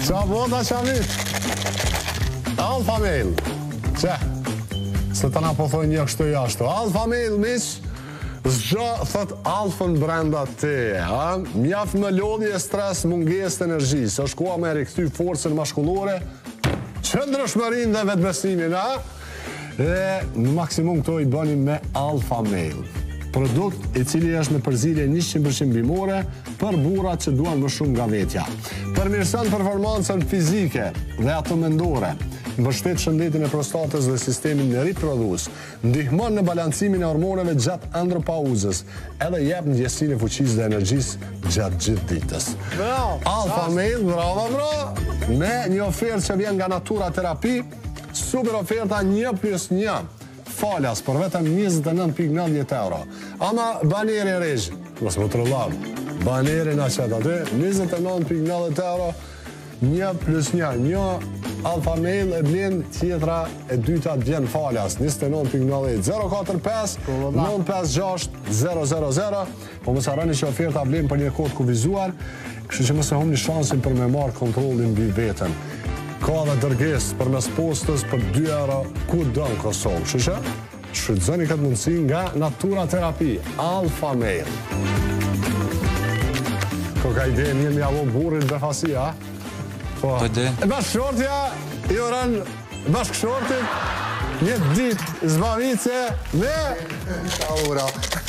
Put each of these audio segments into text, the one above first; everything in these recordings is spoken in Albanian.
Qa bota qamit? Alfa Mail. Që? Se të na po thoi një kështu jashtu. Alfa Mail, miq, zgjë thët alfën brenda te. Mjaf me lodhje, stres, munges të energjisë. Është koha me rikëthy forcën mashkullore, qëndrëshmërin dhe vetbesimin. Dhe në maksimum këto i bëni me Alfa Mail. Produkt i cili është me përzierje 100% bimore për burrat që duan më shumë nga vetja. Përmirëson performancën fizike dhe ato mendore, mbështet shëndetin e prostatës dhe sistemin riprodhues, ndihmon në balancimin e hormoneve gjatë andropauzës, edhe jep ndjesinë e fuqisë dhe energjisë gjatë gjithë ditës. Alfa Mail, bravo bro, me një ofertë që vjen nga Natura Terapi, super oferta 1+1. Falas për vetëm 29.90 euro. Ama baneri regjë, nësë më të rëllam, baneri në qëtë aty, 29.90 euro, 1+1, një Alfa Mail e blen, tjetra e dyta bjen falas, 29.90, 045 956 000, po mësë arani që oferta blen për një kod kuvizuar, kështu që mësë humni shansin për me marrë kontrolin mbi veten. Ka dhe dërges për mes postës për 2 euro ku do në Kosovë. Kështu që shfrytëzoni këtë mundësi nga Natura Terapi, Alfa Mail. Ka ide një mjavo burit befasi, a? Po ide. Bashkëshortja, i oran bashkëshortit, një ditë zbavice me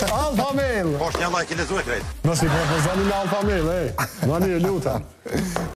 Alfa Mail. Po është një lajk i lezuaj krejt. Nësi propozani me Alfa Mail, ma një luta.